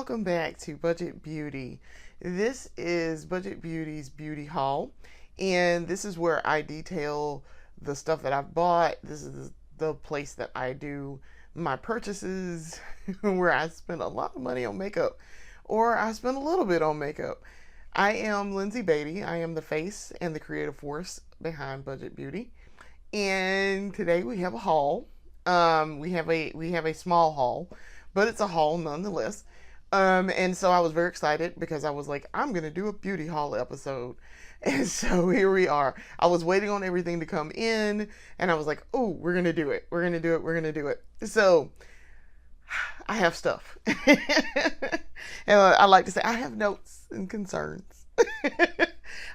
welcome back to Budget Beauty. This is Budget Beauty's beauty haul, and this is where I detail the stuff that I've bought. This is the place that I do my purchases, where I spend a lot of money on makeup, or I spend a little bit on makeup. I am Lindsay Beatty. I am the face and the creative force behind Budget Beauty, and today we have a haul. We have a small haul, but it's a haul nonetheless. And so I was very excited because I was like, I'm gonna do a beauty haul episode. And so here we are. I was waiting on everything to come in, and I was like, oh, we're gonna do it. We're gonna do it. We're gonna do it. So I have stuff. And I like to say I have notes and concerns.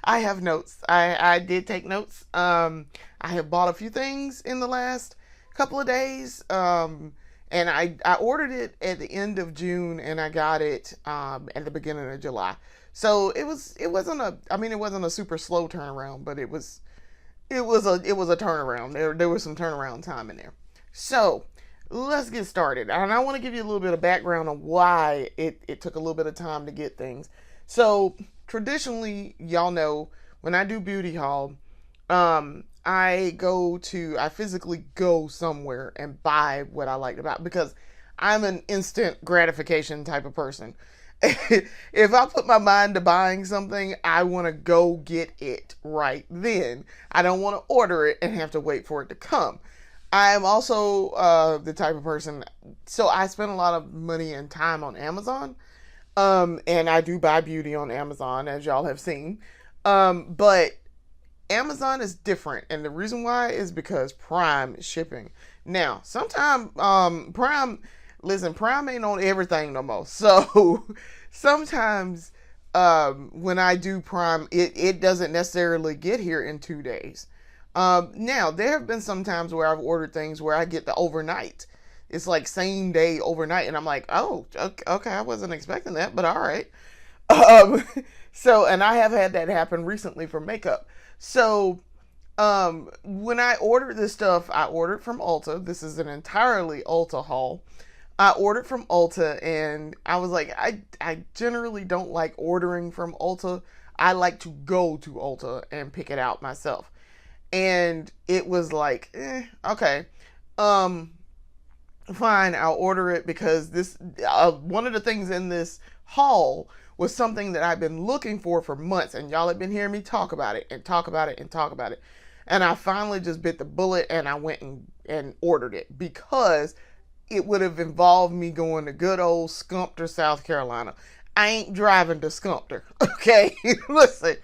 I have notes. I did take notes. I have bought a few things in the last couple of days. And I ordered it at the end of June, and I got it at the beginning of July. So it wasn't a super slow turnaround, but it was a turnaround. There was some turnaround time in there. So let's get started. And I want to give you a little bit of background on why it took a little bit of time to get things. So traditionally, y'all know, when I do beauty haul, I physically go somewhere and buy what I like to buy because I'm an instant gratification type of person. If I put my mind to buying something, I want to go get it right then. I don't want to order it and have to wait for it to come. I am also the type of person, so I spend a lot of money and time on Amazon. And I do buy beauty on Amazon, as y'all have seen. But Amazon is different, and the reason why is because Prime shipping. Now, sometimes Prime ain't on everything no more. So sometimes when I do Prime, it doesn't necessarily get here in 2 days. Now, there have been some times where I've ordered things where I get the overnight. It's like same day overnight, and I'm like, oh, okay, I wasn't expecting that, but all right. And I have had that happen recently for makeup. So, when I ordered this stuff, I ordered from Ulta. This is an entirely Ulta haul. I ordered from Ulta, and I was like, I generally don't like ordering from Ulta. I like to go to Ulta and pick it out myself. And it was like, okay, fine, I'll order it because this, one of the things in this haul was something that I've been looking for months, and y'all have been hearing me talk about it and talk about it and talk about it. And I finally just bit the bullet, and I went and ordered it because it would have involved me going to good old Sumter, South Carolina. I ain't driving to Sumter, okay? Listen,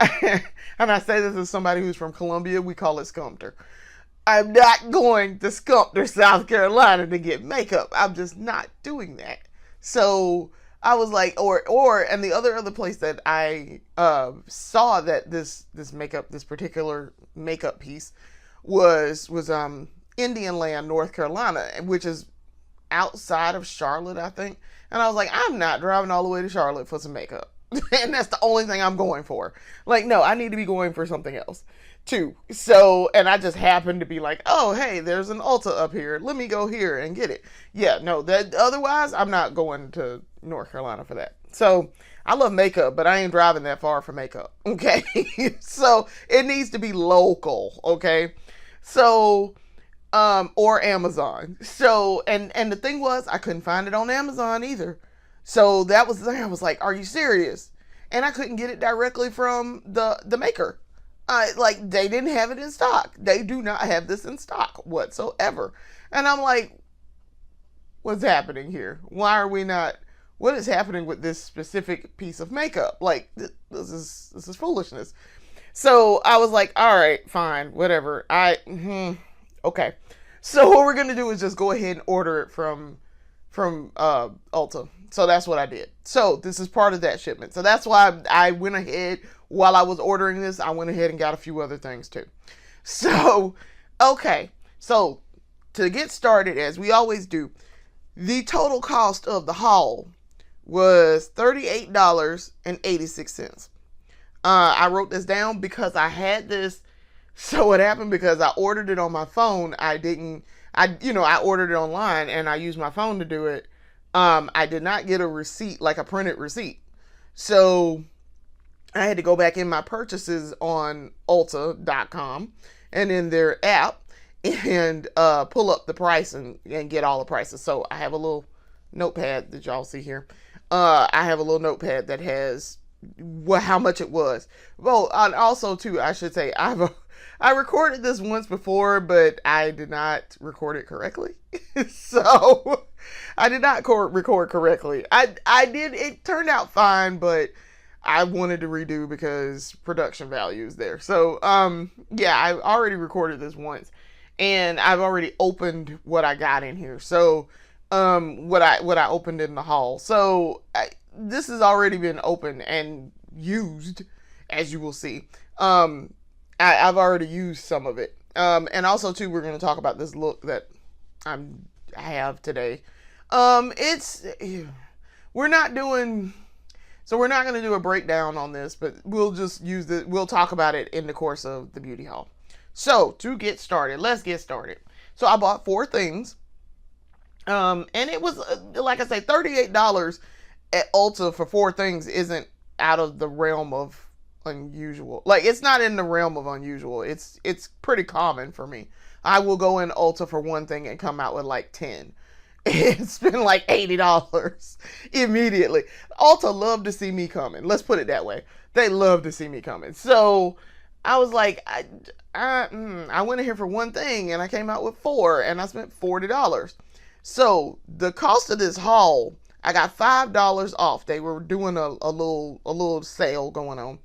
and I say this as somebody who's from Columbia, we call it Sumter. I'm not going to Sumter, South Carolina to get makeup. I'm just not doing that. So I was like, and the other place that I saw that this particular makeup piece was Indian Land, North Carolina, which is outside of Charlotte, I think. And I was like, I'm not driving all the way to Charlotte for some makeup. And that's the only thing I'm going for. Like, no, I need to be going for something else too. So, and I just happened to be like, oh, hey, there's an Ulta up here. Let me go here and get it. Yeah, no, that otherwise I'm not going to North Carolina for that. So I love makeup, but I ain't driving that far for makeup. Okay. So it needs to be local. Okay. So, or Amazon. So, and the thing was, I couldn't find it on Amazon either. So that was the thing. I was like, are you serious? And I couldn't get it directly from the maker. Like, they didn't have it in stock. They do not have this in stock whatsoever. And I'm like, what's happening here? Why are we not? What is happening with this specific piece of makeup? Like, this is foolishness. So I was like, all right, fine, whatever. Okay. So what we're gonna do is just go ahead and order it from Ulta. So that's what I did. So this is part of that shipment. So that's why I went ahead, while I was ordering this, I went ahead and got a few other things too. So, okay. So to get started, as we always do, the total cost of the haul was $38.86. I wrote this down because I had this. So what happened, because I ordered it on my phone, I ordered it online and I used my phone to do it. I did not get a receipt, like a printed receipt. So I had to go back in my purchases on Ulta.com and in their app and pull up the price and get all the prices. So I have a little notepad that y'all see here. I have a little notepad that has how much it was. Well, and also too, I should say I recorded this once before, but I did not record it correctly. So I did not record correctly. I did. It turned out fine, but I wanted to redo because production value is there. So yeah, I already recorded this once, and I've already opened what I got in here. So what I opened in the haul. So this has already been opened and used, as you will see. I've already used some of it. And also too, we're going to talk about this look that I have today. We're not going to do a breakdown on this, but we'll just use it. We'll talk about it in the course of the beauty haul. So to get started, let's get started. So I bought 4 things. And it was, like I say, $38 at Ulta for 4 things isn't out of the realm of unusual. Like, it's not in the realm of unusual. It's pretty common for me. I will go in Ulta for 1 thing and come out with like 10. It's been like $80 immediately. Ulta love to see me coming. Let's put it that way. They love to see me coming. So I was like, I went in here for 1 thing and I came out with 4 and I spent $40. So the cost of this haul, I got $5 off. They were doing a little sale going on.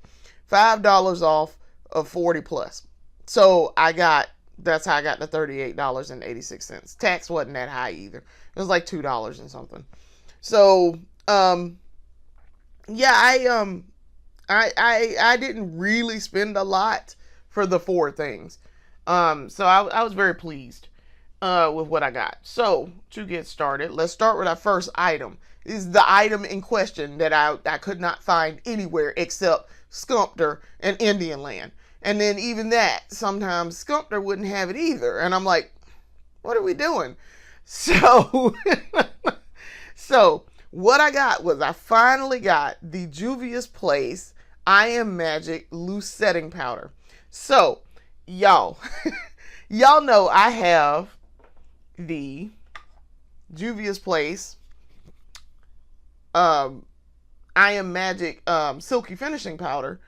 $5 off of 40 plus. So that's how I got the $38.86. Tax wasn't that high either. It was like $2 and something. So yeah, I didn't really spend a lot for the 4 things. So I was very pleased with what I got. So to get started, let's start with our first item. This is the item in question that I could not find anywhere except Sculptor and Indian Land. And then even that, sometimes Sculptor wouldn't have it either. And I'm like, what are we doing? So, so what I got was I finally got the Juvia's Place I Am Magic Loose Setting Powder. So, y'all, y'all know I have the Juvia's Place I Am Magic Silky Finishing Powder,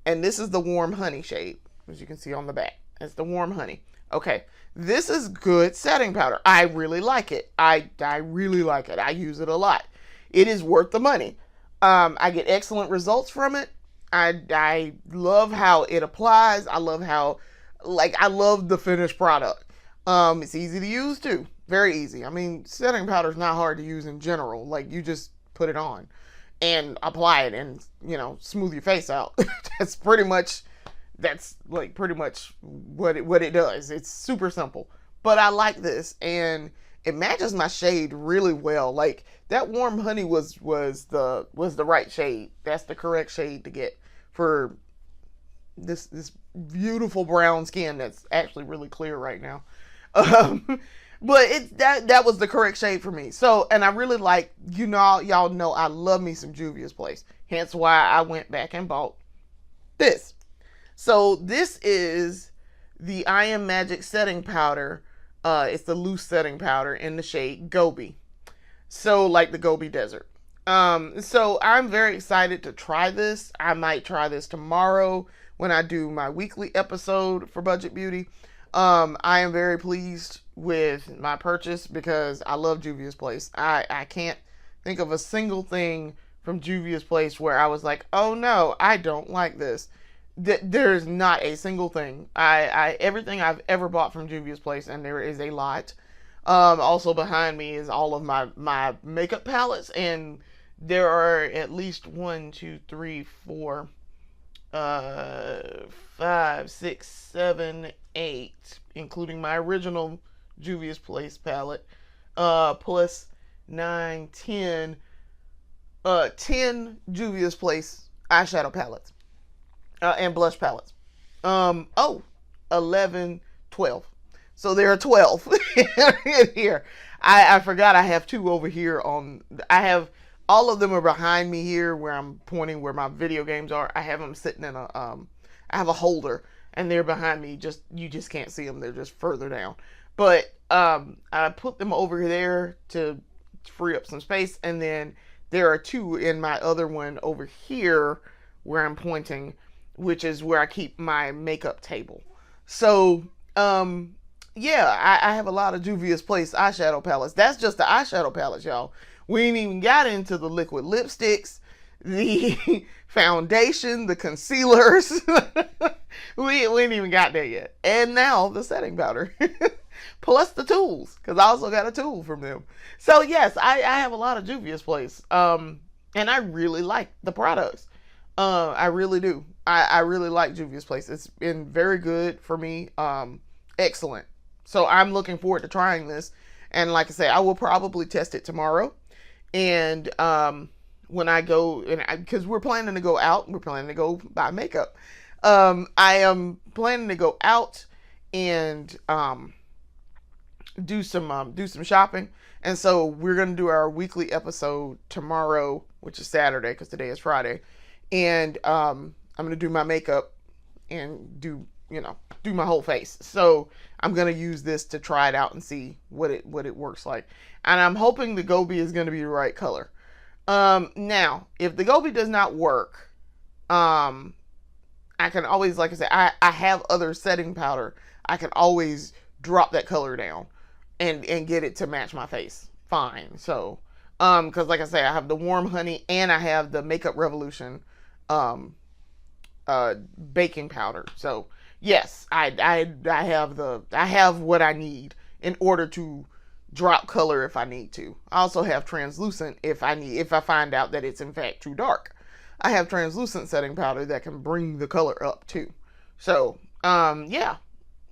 and this is the Warm Honey shade, as you can see on the back. It's the Warm Honey. Okay, this is good setting powder. I really like it. I really like it. I use it a lot. It is worth the money. I get excellent results from it. I love how it applies. I love the finished product. It's easy to use too. Very easy. I mean, setting powder is not hard to use in general. Like, you just put it on and apply it and, smooth your face out. That's pretty much what it does. It's super simple. But I like this, and it matches my shade really well. Like, that Warm Honey was the right shade. That's the correct shade to get for this beautiful brown skin that's actually really clear right now. But that was the correct shade for me. So, and I really like, y'all know I love me some Juvia's Place. Hence why I went back and bought this. So this is the I Am Magic setting powder. It's the loose setting powder in the shade Gobi. So like the Gobi Desert. So I'm very excited to try this. I might try this tomorrow when I do my weekly episode for Budget Beauty. I am very pleased with my purchase because I love Juvia's Place. I can't think of a single thing from Juvia's Place where I was like, oh no, I don't like this. There's not a single thing. Everything I've ever bought from Juvia's Place, and there is a lot. Also behind me is all of my makeup palettes, and there are at least 1, 2, 3, 4, 5, 6, 7, 8, including my original Juvia's Place palette, plus 9, 10, 10 Juvia's Place eyeshadow palettes, and blush palettes. 11, 12. So there are 12 in here. I forgot I have two over here on. I have all of them are behind me here where I'm pointing where my video games are. I have them sitting in a I have a holder and they're behind me. Just you just can't see them. They're just further down. But I put them over there to free up some space, and then there are two in my other one over here where I'm pointing, which is where I keep my makeup table. So yeah, I have a lot of Juvia's Place eyeshadow palettes. That's just the eyeshadow palettes, y'all. We ain't even got into the liquid lipsticks, the foundation, the concealers. we ain't even got there yet. And now the setting powder. Plus the tools, because I also got a tool from them. So yes, I have a lot of Juvia's Place. And I really like the products. I really do. I really like Juvia's Place. It's been very good for me. Excellent. So I'm looking forward to trying this. And like I say, I will probably test it tomorrow. And when I go, because we're planning to go out, we're planning to go buy makeup. I am planning to go out and do some shopping. And so we're gonna do our weekly episode tomorrow, which is Saturday, because today is Friday. And I'm gonna do my makeup and do my whole face. So I'm gonna use this to try it out and see what it works like. And I'm hoping the Gobi is gonna be the right color. Now, if the Gobi does not work, I can always, like I said, I have other setting powder. I can always drop that color down and get it to match my face. Fine. So, because like I say, I have the Warm Honey and I have the Makeup Revolution baking powder. So yes, I have what I need in order to drop color if I need to. I also have translucent if I find out that it's in fact too dark. I have translucent setting powder that can bring the color up too. So yeah,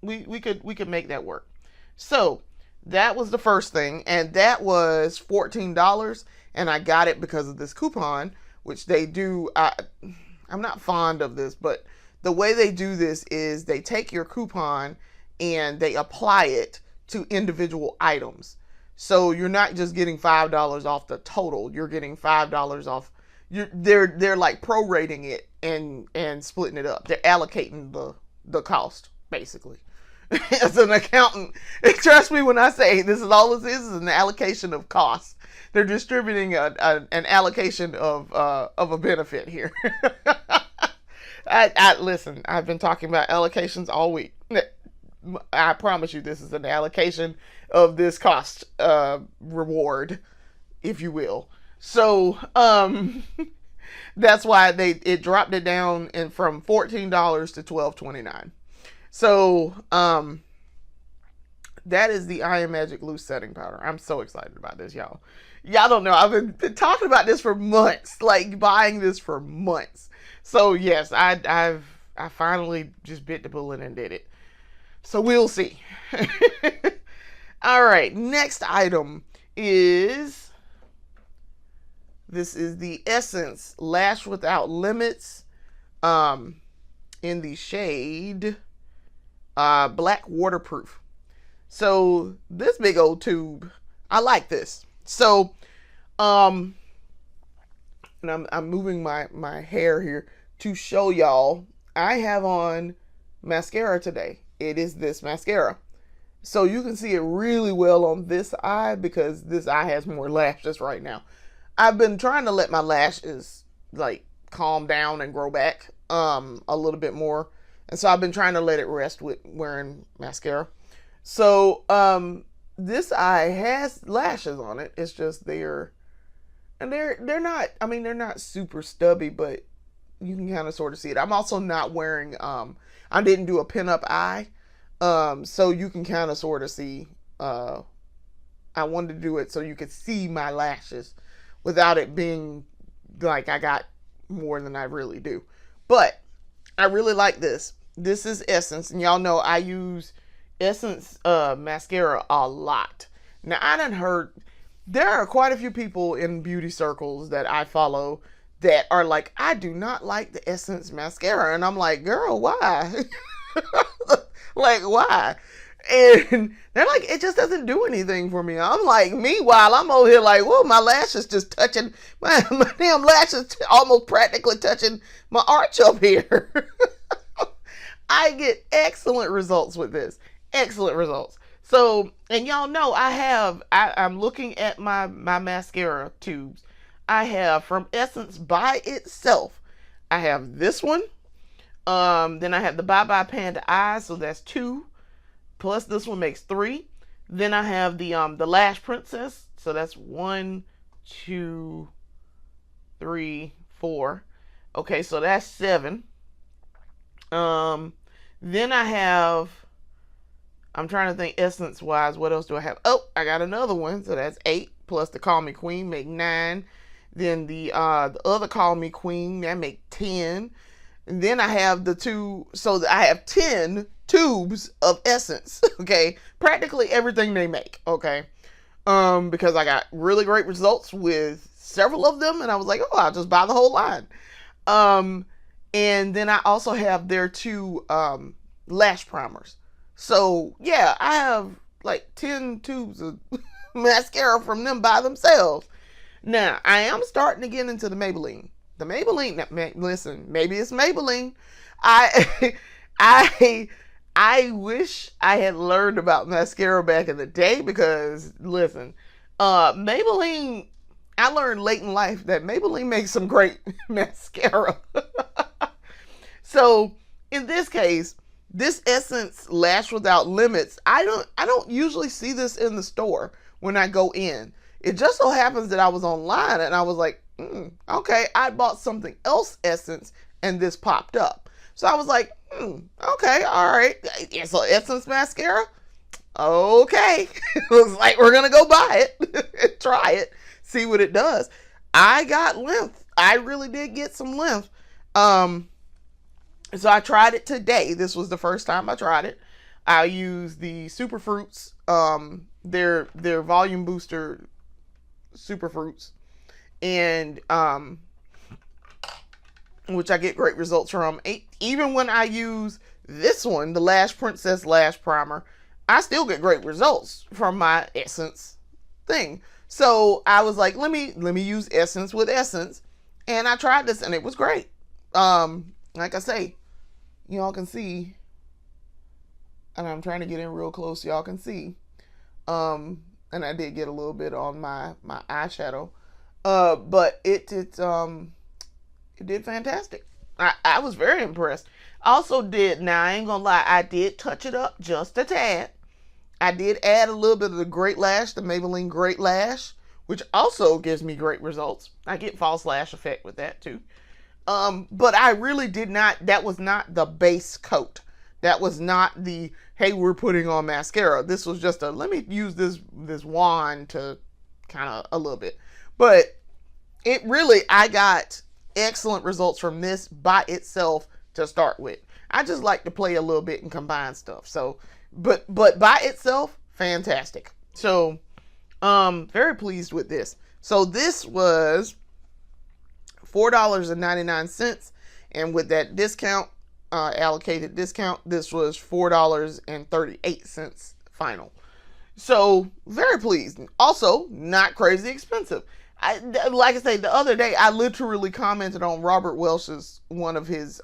we could make that work. So that was the first thing, and that was $14, and I got it because of this coupon, which they do. I'm not fond of this, but the way they do this is they take your coupon and they apply it to individual items. So you're not just getting $5 off the total. You're getting $5 off. They're like prorating it and splitting it up. They're allocating the cost, basically. As an accountant, trust me when I say this is all this is an allocation of costs. They're distributing an allocation of a benefit here. I listen. I've been talking about allocations all week. I promise you, this is an allocation of this cost reward, if you will. So that's why it dropped it down from $14 to $12.29. So that is the Iron Magic Loose Setting Powder. I'm so excited about this, y'all. Y'all don't know. I've been talking about this for months, like buying this for months. So yes, I finally just bit the bullet and did it. So we'll see. All right, next item is the Essence Lash Without Limits in the shade Black Waterproof. So this big old tube, I like this. So and I'm moving my hair here to show y'all I have on mascara today. It is this mascara. So you can see it really well on this eye because this eye has more lashes right now. I've been trying to let my lashes like calm down and grow back a little bit more. And so I've been trying to let it rest with wearing mascara. So this eye has lashes on it. It's just they're not, I mean, they're not super stubby, but you can kind of sort of see it. I'm also not wearing I didn't do a pinup eye. So you can kind of sort of see, I wanted to do it so you could see my lashes without it being like I got more than I really do. But I really like this. This is Essence, and y'all know I use Essence mascara a lot. Now I done heard there are quite a few people in beauty circles that I follow that are like, I do not like the Essence mascara, and I'm like, girl, why? Like, why? And they're like, it just doesn't do anything for me. I'm like, meanwhile, I'm over here like, well, my lashes just touching, my damn lashes almost practically touching my arch up here. I get excellent results with this. Excellent results. So, and y'all know I'm looking at my mascara tubes. I have from Essence by itself. I have this one. Then I have the Bye Bye Panda Eyes, so that's 2. Plus this one makes 3. Then I have the Lash Princess, so that's 1, 2, 3, 4. Okay, so that's 7. Then I have, I'm trying to think essence wise, what else do I have? Oh, I got another one, so that's 8 plus the Call Me Queen make 9. Then the other Call Me Queen, that make 10. And then I have the 2, so I have 10 tubes of Essence, okay? Practically everything they make, okay? Because I got really great results with several of them, and I was like, oh, I'll just buy the whole line. And then I also have their 2 lash primers. So, yeah, I have like 10 tubes of mascara from them by themselves. Now, I am starting to get into the Maybelline. The Maybelline, listen, maybe it's Maybelline. I wish I had learned about mascara back in the day because, listen, Maybelline, I learned late in life that Maybelline makes some great mascara. So, in this case, this Essence Lash Without Limits, I don't usually see this in the store when I go in. It just so happens that I was online and I was like, okay, I bought something else Essence and this popped up. So I was like, okay, all right. So Essence mascara, okay. Looks like we're gonna go buy it, try it, see what it does. I got length. I really did get some length. So I tried it today. This was the first time I tried it. I used the Super Fruits, their volume booster Super Fruits, and which I get great results from. Even when I use this one, the Lash Princess Lash Primer, I still get great results from my Essence thing. So I was like, let me use Essence with Essence, and I tried this and it was great. Like I say, y'all can see, and I'm trying to get in real close so y'all can see. And I did get a little bit on my eyeshadow. But it did fantastic. I was very impressed. Also did, now I ain't gonna lie, I did touch it up just a tad. I did add a little bit of the Great Lash, the Maybelline Great Lash, which also gives me great results. I get false lash effect with that too. But I really did not, that was not the base coat. That was not the, hey, we're putting on mascara. This was just a, let me use this wand to kind of a little bit. But it really, I got excellent results from this by itself to start with. I just like to play a little bit and combine stuff. So, but by itself, fantastic. So, very pleased with this. So this was $4.99, and with that discount, allocated discount, this was $4.38 final. So very pleased. Also, not crazy expensive. Like I say, the other day I literally commented on Robert Welch's one of his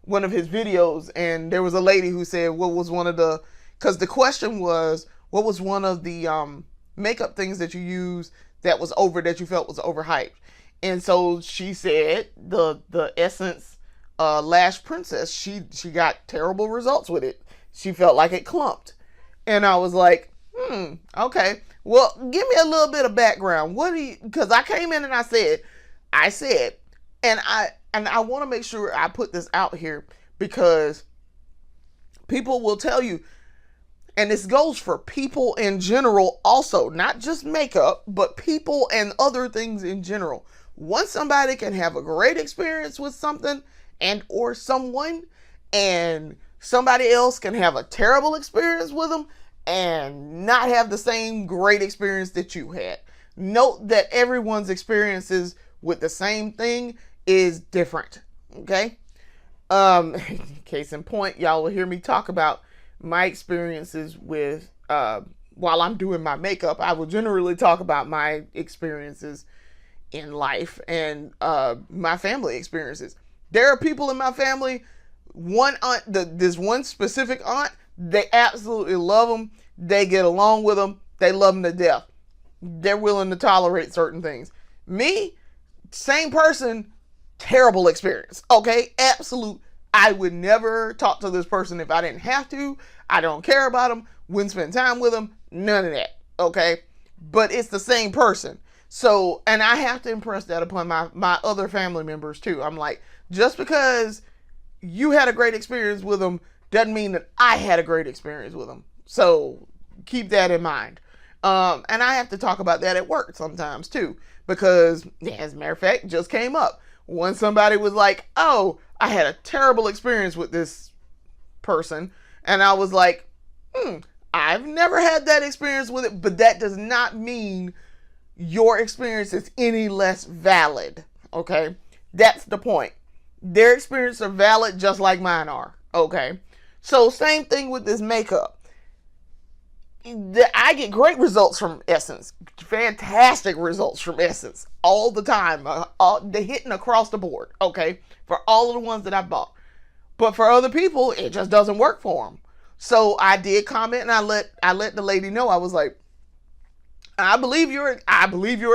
videos, and there was a lady who said, what was one of the, because the question was, what was one of the makeup things that you use that was that you felt was overhyped? And so she said the Essence Lash Princess, she got terrible results with it. She felt like it clumped. And I was like, okay. Well, give me a little bit of background. What do you, because I came in and I said, and I want to make sure I put this out here, because people will tell you, and this goes for people in general also, not just makeup, but people and other things in general. Once somebody can have a great experience with something and or someone, and somebody else can have a terrible experience with them and not have the same great experience that you had. Note that everyone's experiences with the same thing is different, okay? Case in point, y'all will hear me talk about my experiences with, while I'm doing my makeup, I will generally talk about my experiences in life and my family experiences. There are people in my family, one aunt, this one specific aunt, they absolutely love them. They get along with them. They love them to death. They're willing to tolerate certain things. Me, same person, terrible experience. Okay, absolute. I would never talk to this person if I didn't have to. I don't care about them. Wouldn't spend time with them. None of that. Okay, but it's the same person. So, and I have to impress that upon my other family members too. I'm like, just because you had a great experience with them doesn't mean that I had a great experience with them. So keep that in mind. And I have to talk about that at work sometimes too, because as a matter of fact, just came up when somebody was like, oh, I had a terrible experience with this person. And I was like, I've never had that experience with it, but that does not mean your experience is any less valid. Okay. That's the point. Their experiences are valid just like mine are. Okay. So same thing with this makeup. I get great results from Essence, fantastic results from Essence all the time. They're hitting across the board, okay, for all of the ones that I bought. But for other people, it just doesn't work for them. So I did comment, and I let the lady know. I was like, I believe your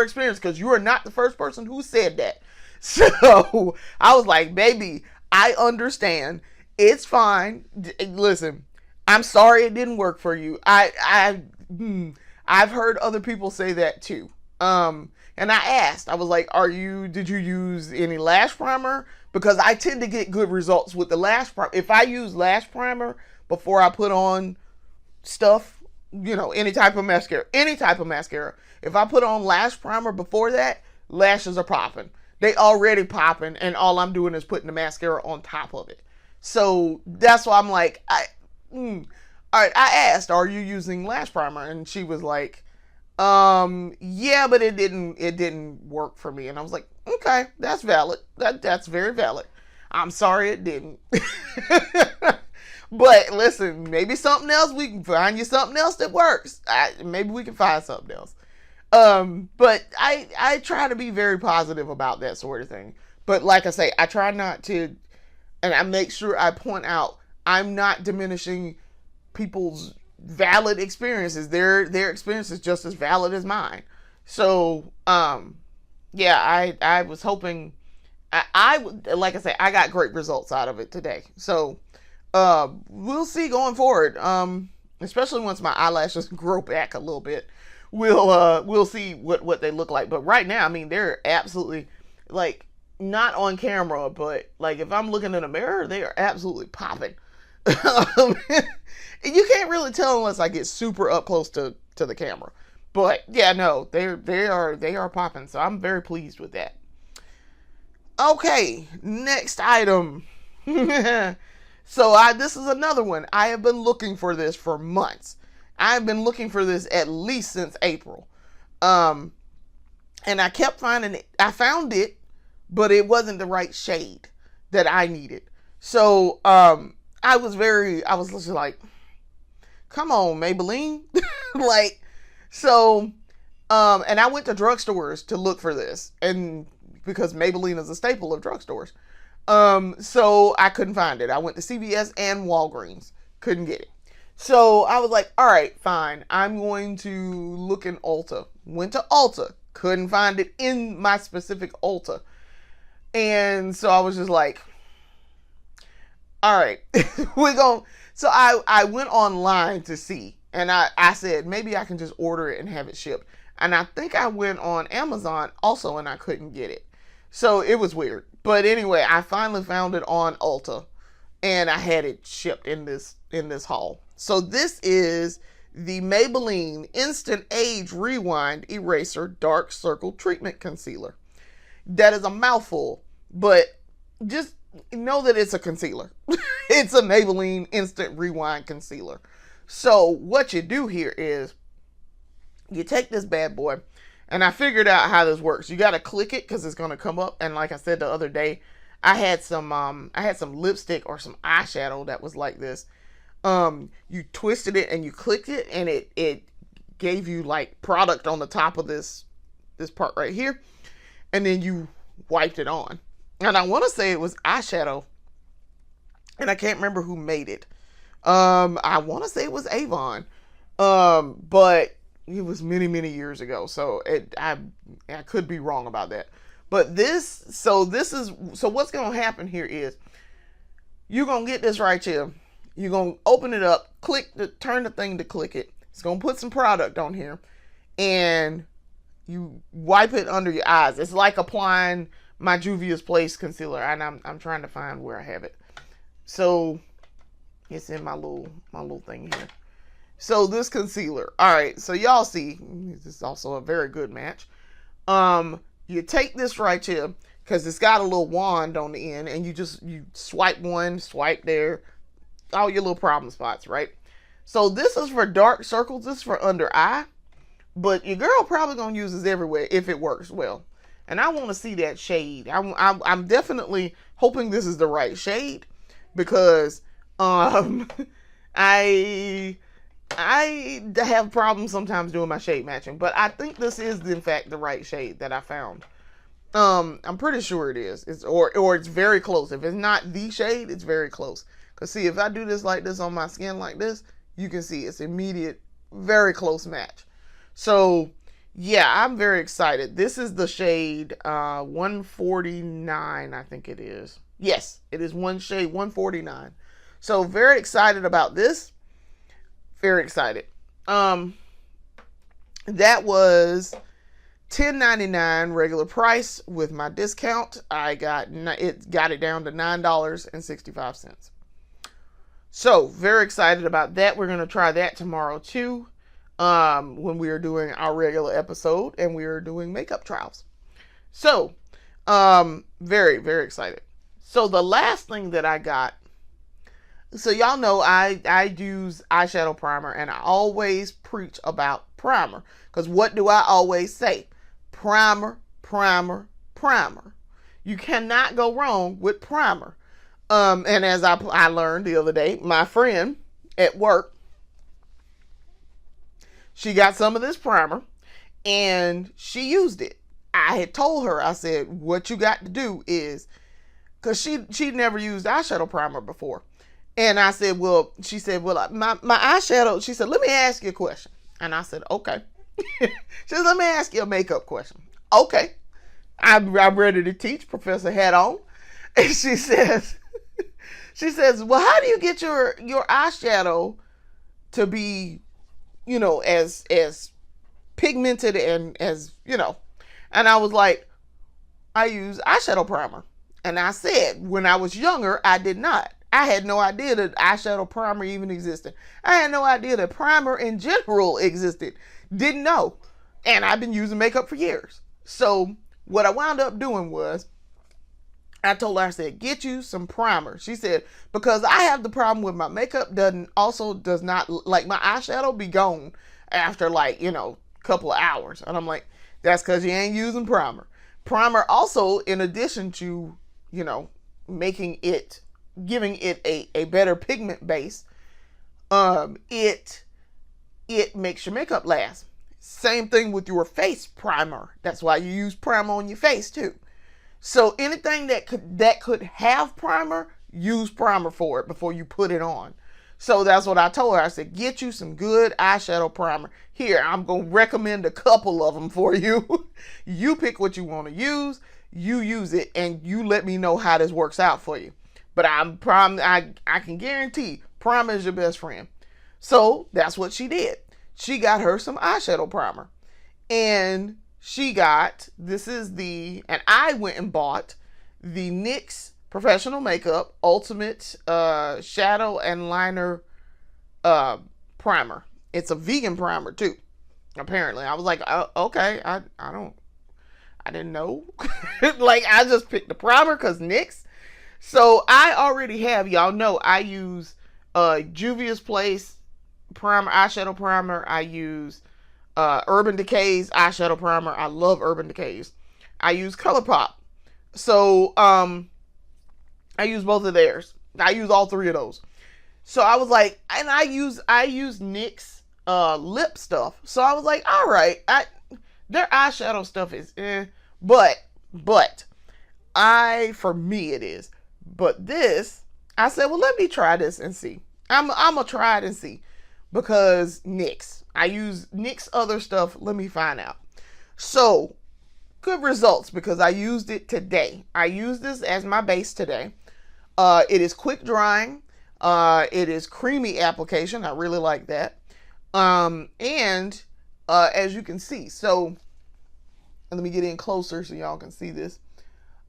experience, because you are not the first person who said that. So I was like, baby, I understand. It's fine. Listen, I'm sorry it didn't work for you. I've heard other people say that too. And I asked, I was like, did you use any lash primer? Because I tend to get good results with the lash primer. If I use lash primer before I put on stuff, any type of mascara, if I put on lash primer before that, lashes are popping. They already popping, and all I'm doing is putting the mascara on top of it. So that's why I'm like, all right, I asked, are you using lash primer? And she was like, yeah, but it didn't work for me. And I was like, okay, that's valid. That's very valid. I'm sorry it didn't. But listen, maybe something else, we can find you something else that works. Maybe we can find something else. But I try to be very positive about that sort of thing. But like I say, I try not to, and I make sure I point out, I'm not diminishing people's valid experiences. Their experience is just as valid as mine. So, yeah, I was hoping, I like I say, I got great results out of it today. So, we'll see going forward. Especially once my eyelashes grow back a little bit, we'll see what they look like. But right now, I mean, they're absolutely, like, not on camera, but like if I'm looking in a mirror, they are absolutely popping. You can't really tell unless I get super up close to the camera. But yeah, no, they are popping. So I'm very pleased with that. Okay, next item. So this is another one. I have been looking for this for months. I've been looking for this at least since April. And I kept finding it. I found it, but it wasn't the right shade that I needed. So I was just like, come on, Maybelline. Like, so, and I went to drugstores to look for this, and because Maybelline is a staple of drugstores. So I couldn't find it. I went to CVS and Walgreens, couldn't get it. So I was like, all right, fine. I'm going to look in Ulta. Went to Ulta, couldn't find it in my specific Ulta. And so I was just like, all right, so I went online to see, and I said, maybe I can just order it and have it shipped. And I think I went on Amazon also, and I couldn't get it. So it was weird. But anyway, I finally found it on Ulta, and I had it shipped in this haul. So this is the Maybelline Instant Age Rewind Eraser Dark Circle Treatment Concealer. That is a mouthful, but just know that it's a concealer. It's a Maybelline Instant Rewind Concealer. So what you do here is you take this bad boy, and I figured out how this works. You got to click it because it's going to come up. And like I said the other day, I had some lipstick or some eyeshadow that was like this. You twisted it and you clicked it, and it gave you like product on the top of this part right here, and then you wiped it on. And I want to say it was eyeshadow, and I can't remember who made it. I want to say it was Avon, but it was many years ago, so I could be wrong about that. But so what's gonna happen here is you're gonna get this right here. You're gonna open it up, turn the thing to click it. It's gonna put some product on here, and you wipe it under your eyes. It's like applying my Juvia's Place concealer, and I'm trying to find where I have it. So it's in my little thing here. So this concealer. All right, so y'all see, this is also a very good match. You take this right here, because it's got a little wand on the end, and you swipe one, swipe there, all your little problem spots, right? So this is for dark circles, this is for under eye, but your girl probably gonna use this everywhere if it works well. And I want to see that shade. I'm definitely hoping this is the right shade, because I have problems sometimes doing my shade matching, but I think this is in fact the right shade that I found. I'm pretty sure it is. Or it's very close. If it's not the shade, it's very close. Cause see, if I do this like this on my skin like this, you can see it's immediate, very close match. So yeah, I'm very excited. This is the shade 149, I think it is. Yes, it is shade 149. So very excited about this. Very excited. That was $10.99 regular price. With my discount, I got it down to $9.65. So very excited about that. We're gonna try that tomorrow too, when we are doing our regular episode and we are doing makeup trials. So very excited. So the last thing that I got. So y'all know I use eyeshadow primer, and I always preach about primer. Because what do I always say? Primer, primer, primer. You cannot go wrong with primer. And as I learned the other day, my friend at work, she got some of this primer, and she used it. I had told her, I said, what you got to do is, because she'd never used eyeshadow primer before. And I said, well, she said, well, my eyeshadow, she said, let me ask you a question. And I said, okay. She said, let me ask you a makeup question. Okay. I'm ready to teach, Professor Hat on. And she says, well, how do you get your eyeshadow to be, as pigmented and as, and I was like, I use eyeshadow primer. And I said, when I was younger, I did not. I had no idea that eyeshadow primer even existed. I had no idea that primer in general existed. Didn't know. And I've been using makeup for years. So what I wound up doing was, I told her, I said, get you some primer. She said, because I have the problem with my makeup does not, like my eyeshadow be gone after couple of hours. And I'm like, that's because you ain't using primer. Primer also, in addition to, giving it a better pigment base, it makes your makeup last. Same thing with your face primer. That's why you use primer on your face too. So anything that could have primer, use primer for it before you put it on. So that's what I told her. I said, get you some good eyeshadow primer. Here, I'm going to recommend a couple of them for you. You pick what you want to use. You use it, and you let me know how this works out for you. But I can guarantee primer is your best friend. So that's what she did. She got her some eyeshadow primer. And I went and bought the NYX Professional Makeup Ultimate Shadow and Liner Primer. It's a vegan primer too, apparently. I was like, okay, I didn't know. I just picked the primer because NYX. So I already have, y'all know, I use Juvia's Place primer, eyeshadow primer. I use Urban Decay's eyeshadow primer. I love Urban Decay's. I use ColourPop. So I use both of theirs. I use all three of those. So I was like, and I use NYX lip stuff. So I was like, all right, their eyeshadow stuff is but for me it is. But this, I said, well, let me try this and see. I'm gonna try it and see, because NYX, I use NYX other stuff. Let me find out. So good results, because I used it today. I used this as my base today. It is quick drying. It is creamy application. I really like that. And as you can see, so let me get in closer so y'all can see this.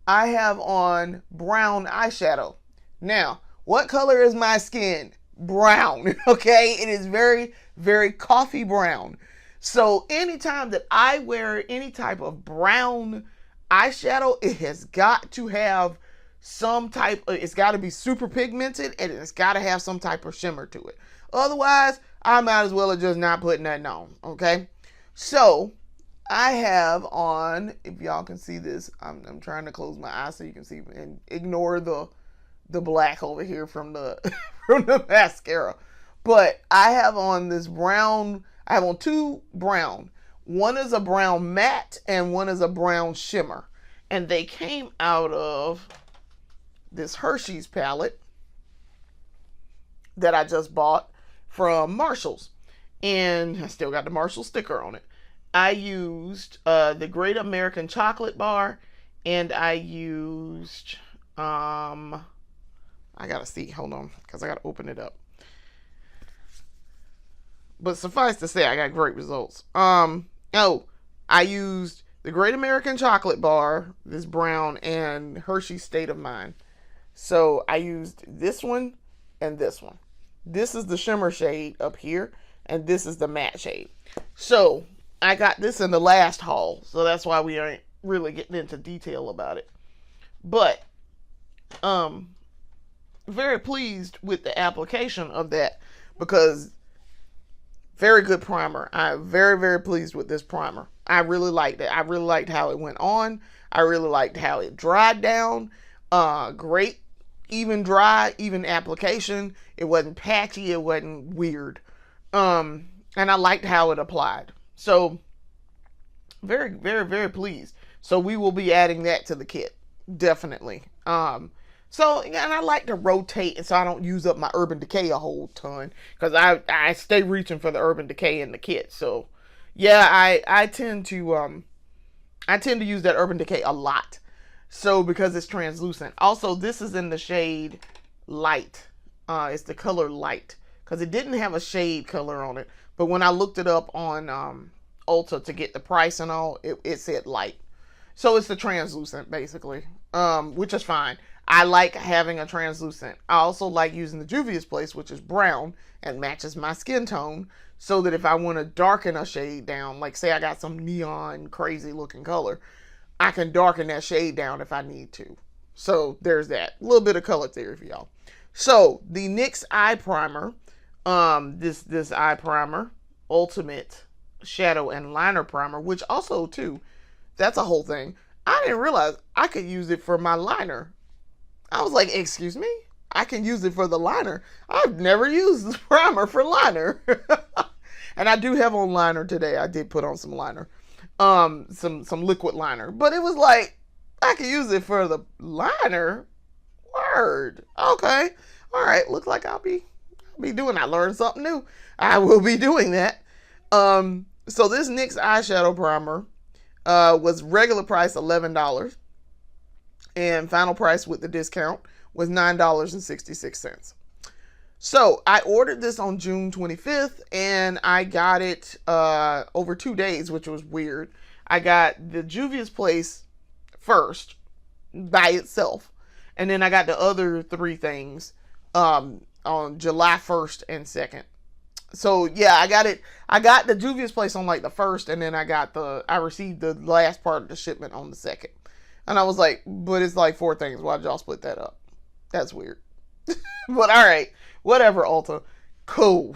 I have on brown eyeshadow. Now, what color is my skin? Brown. Okay, it is very, very coffee brown. So anytime that I wear any type of brown eyeshadow, it has got to have some type of, it's got to be super pigmented, and it's got to have some type of shimmer to it. Otherwise, I might as well have just not put nothing on. Okay, so I have on, if y'all can see this, I'm trying to close my eyes so you can see, and ignore the black over here from the from the mascara. But I have on this brown, I have on two brown. One is a brown matte and one is a brown shimmer. And they came out of this Hershey's palette that I just bought from Marshall's. And I still got the Marshall sticker on it. I used the Great American Chocolate Bar, and I used, I gotta see, hold on, because I gotta open it up. But suffice to say, I got great results. I used the Great American Chocolate Bar, this brown, and Hershey's State of Mind. So I used this one and this one. This is the shimmer shade up here, and this is the matte shade. So I got this in the last haul, so that's why we aren't really getting into detail about it. But very pleased with the application of that, because very good primer. I'm very, very pleased with this primer. I really liked it. I really liked how it went on. I really liked how it dried down. Great, even dry, even application. It wasn't patchy. It wasn't weird. And I liked how it applied. So very, very, very pleased. So we will be adding that to the kit. Definitely. So, and I like to rotate, and so I don't use up my Urban Decay a whole ton, because I stay reaching for the Urban Decay in the kit. So, yeah, I tend to use that Urban Decay a lot. So, because it's translucent. Also, this is in the shade Light. It's the color Light, because it didn't have a shade color on it. But when I looked it up on Ulta to get the price and all, it said Light. So it's the translucent, basically, which is fine. I like having a translucent. I also like using the Juvia's Place, which is brown and matches my skin tone, so that if I want to darken a shade down, like say I got some neon crazy looking color, I can darken that shade down if I need to. So there's that. A little bit of color theory for y'all. So the NYX eye primer, this eye primer, Ultimate Shadow and Liner Primer, which also too, that's a whole thing. I didn't realize I could use it for my liner. I was like, excuse me? I can use it for the liner. I've never used this primer for liner. And I do have on liner today. I did put on some liner. Some liquid liner. But it was like, I can use it for the liner? Word. Okay. All right. Looks like I'll be doing, I learned something new. I will be doing that. So this NYX eyeshadow primer was regular price $11. And final price with the discount was $9.66. So I ordered this on June 25th, and I got it over 2 days, which was weird. I got the Juvia's Place first by itself, and then I got the other three things on July 1st and 2nd. So yeah, I got the Juvia's Place on like the 1st, and then I received the last part of the shipment on the 2nd. And I was like, but it's like 4 things. Why'd y'all split that up? That's weird. But all right, whatever, Ulta. Cool.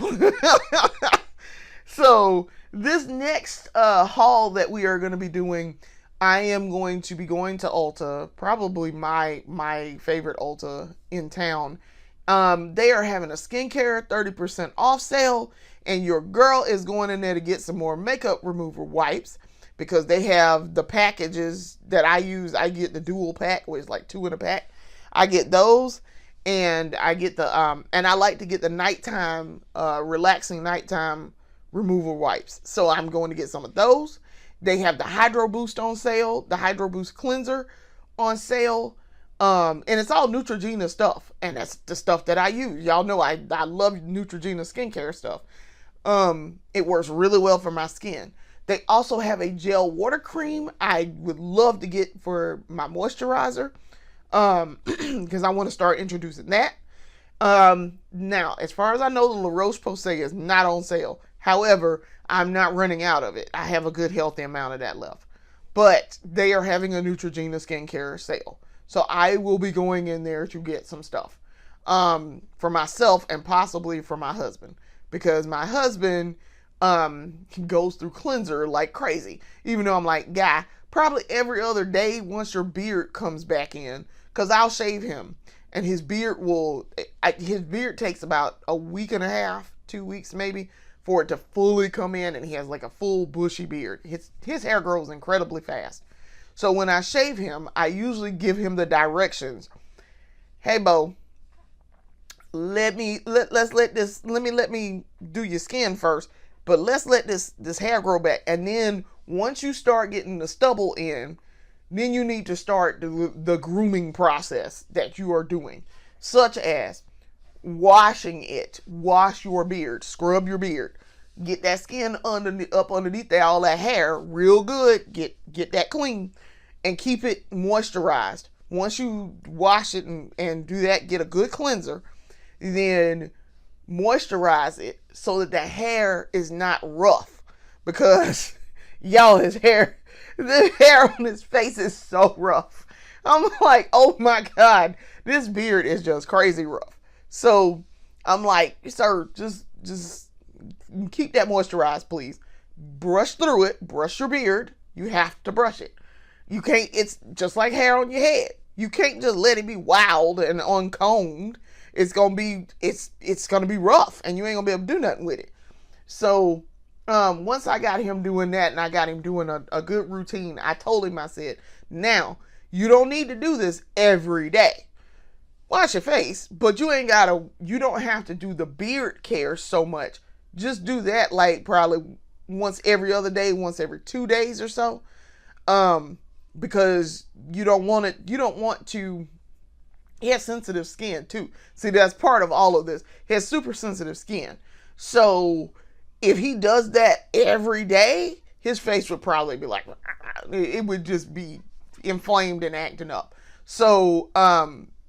So this next haul that we are going to be doing, I am going to be going to Ulta, probably my favorite Ulta in town, They are having a skincare 30% off sale, and your girl is going in there to get some more makeup remover wipes because they have the packages that I use. I get the dual pack, where it's like 2 in a pack. I get those, and I get the and I like to get the nighttime relaxing nighttime removal wipes. So I'm going to get some of those. They have the Hydro Boost on sale, the Hydro Boost cleanser on sale. And it's all Neutrogena stuff, and that's the stuff that I use. Y'all know I love Neutrogena skincare stuff. It works really well for my skin. They also have a gel water cream I would love to get for my moisturizer, because I want to start introducing that. Now, as far as I know, the La Roche-Posay is not on sale. However, I'm not running out of it. I have a good healthy amount of that left. But they are having a Neutrogena skincare sale. So I will be going in there to get some stuff for myself and possibly for my husband. Because my husband goes through cleanser like crazy. Even though I'm like, guy, probably every other day once your beard comes back in. Because I'll shave him. And his beard takes about a week and a half, 2 weeks maybe, for it to fully come in, and he has like a full bushy beard. His hair grows incredibly fast. So when I shave him, I usually give him the directions. Hey, Bo, let me do your skin first, but let's let this hair grow back. And then once you start getting the stubble in, then you need to start the grooming process that you are doing, such as washing it. Wash your beard, scrub your beard, get that skin up underneath there, all that hair real good, get that clean, and keep it moisturized. Once you wash it and do that, get a good cleanser, then moisturize it so that the hair is not rough, because y'all, the hair on his face is so rough. I'm like, oh my God, this beard is just crazy rough. So I'm like, sir, just keep that moisturized, please. Brush through it. Brush your beard. You have to brush it. You can't, it's just like hair on your head. You can't just let it be wild and uncombed. It's gonna be rough, and you ain't gonna be able to do nothing with it. So once I got him doing that, and I got him doing a good routine, I told him, I said, now, you don't need to do this every day. Wash your face, but you don't have to do the beard care so much. Just do that like probably once every other day, once every 2 days or so. Because you don't want to, he has sensitive skin too. See, that's part of all of this. He has super sensitive skin. So if he does that every day, his face would probably be like, it would just be inflamed and acting up. So,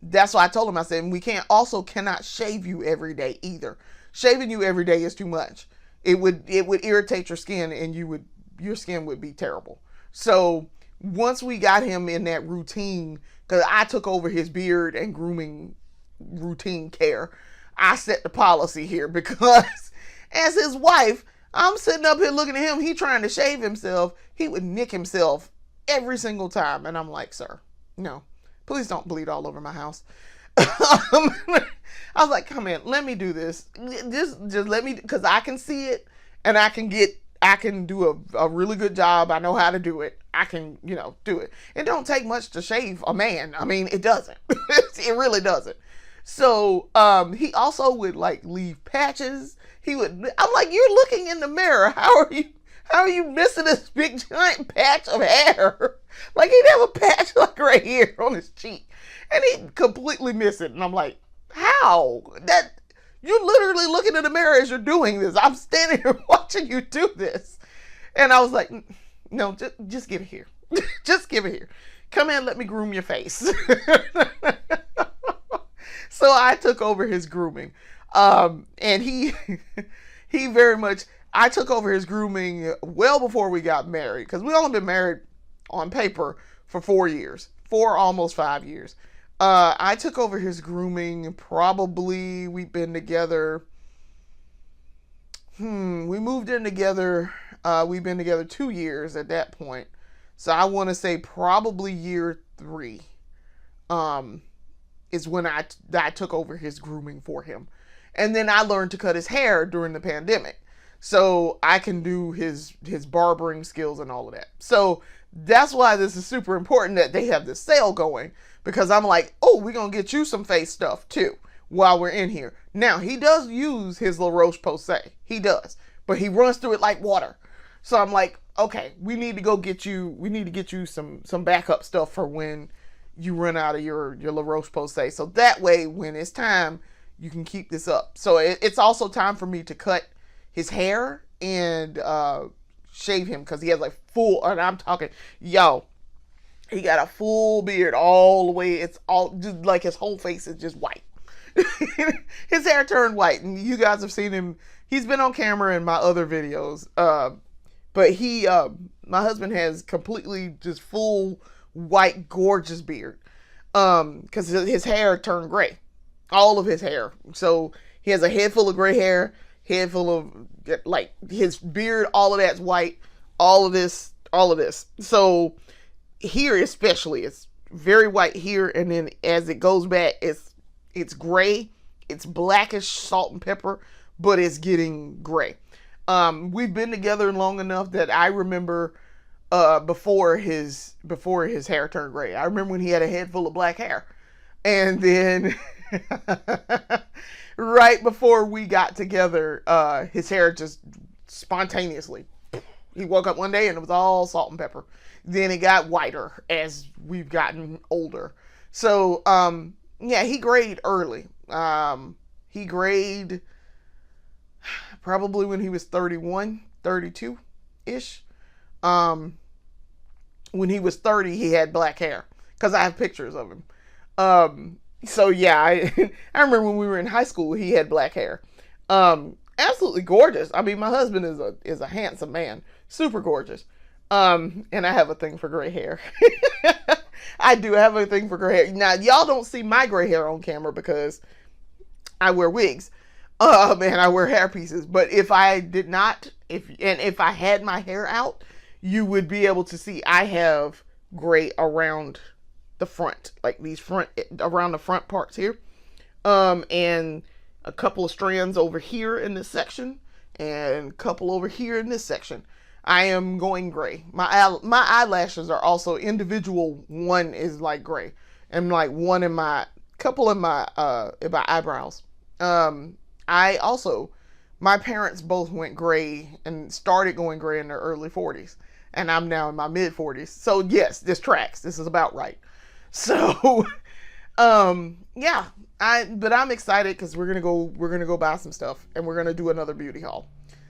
that's why I told him, I said, we cannot shave you every day either. Shaving you every day is too much. It would irritate your skin, and your skin would be terrible. So once we got him in that routine, because I took over his beard and grooming routine care, I set the policy here, because as his wife, I'm sitting up here looking at him, he trying to shave himself, he would nick himself every single time. And I'm like, sir, no, please don't bleed all over my house. I was like, come in, let me do this. Just let me, because I can see it, and I can do a really good job. I know how to do it. I can, do it. It don't take much to shave a man. I mean, it doesn't. It really doesn't. So, he also would like leave patches. I'm like, you're looking in the mirror. How are you missing this big giant patch of hair? Like, he'd have a patch like right here on his cheek, and he'd completely miss it. And I'm like, how? You're literally looking in the mirror as you're doing this. I'm standing here watching you do this. And I was like, no, just give it here. Just give it here. Come in, let me groom your face. So I took over his grooming. And he very much, I took over his grooming well before we got married, because we only been married on paper for 4 years, almost 5 years. I took over his grooming probably, we've been together, we moved in together, we've been together 2 years at that point. So I want to say probably year 3. is when I took over his grooming for him. And then I learned to cut his hair during the pandemic. So I can do his barbering skills and all of that. So that's why this is super important that they have this sale going, because I'm like, oh, we're going to get you some face stuff too while we're in here. Now, he does use his La Roche-Posay. He does. But he runs through it like water. So I'm like, okay, we need to get you some backup stuff for when you run out of your La Roche-Posay. So that way, when it's time, you can keep this up. So it's also time for me to cut his hair and shave him, because he has like full, and I'm talking, yo, he got a full beard all the way. It's all just like his whole face is just white. His hair turned white, and you guys have seen him. He's been on camera in my other videos. But my husband has completely just full white, gorgeous beard. Because his hair turned gray. All of his hair. So he has a head full of gray hair, head full of, like, his beard, all of that's white. All of this. So here especially, it's very white here, and then as it goes back, it's gray. It's blackish salt and pepper, but it's getting gray. We've been together long enough that I remember before his hair turned gray. I remember when he had a head full of black hair. And then right before we got together, his hair just spontaneously, he woke up one day and it was all salt and pepper. Then it got whiter as we've gotten older. So, yeah, he grayed early. He grayed probably when he was 31, 32-ish. When he was 30, he had black hair, because I have pictures of him. So yeah, I remember when we were in high school, he had black hair. Absolutely gorgeous. I mean, my husband is a handsome man, super gorgeous. And I have a thing for gray hair. I do have a thing for gray hair. Now, y'all don't see my gray hair on camera because I wear wigs. And I wear hair pieces. But if I did not, if I had my hair out, you would be able to see I have gray around the front, like around the front parts here. And a couple of strands over here in this section, and a couple over here in this section. I am going gray. My eyelashes are also individual. One is like gray, and like one in my couple in my eyebrows. My parents both went gray and started going gray in their early 40s, and I'm now in my mid 40s. So yes, this tracks. This is about right. So, yeah, but I'm excited because we're gonna go buy some stuff, and we're gonna do another beauty haul.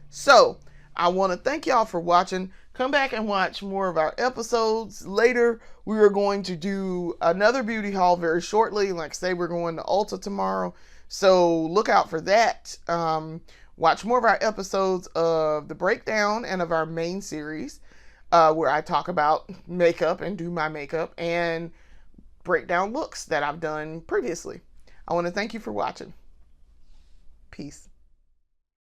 So I want to thank y'all for watching. Come back and watch more of our episodes. Later, we are going to do another beauty haul very shortly. Like I say, we're going to Ulta tomorrow. So look out for that. Watch more of our episodes of the breakdown and of our main series, where I talk about makeup and do my makeup and break down looks that I've done previously. I want to thank you for watching. Peace.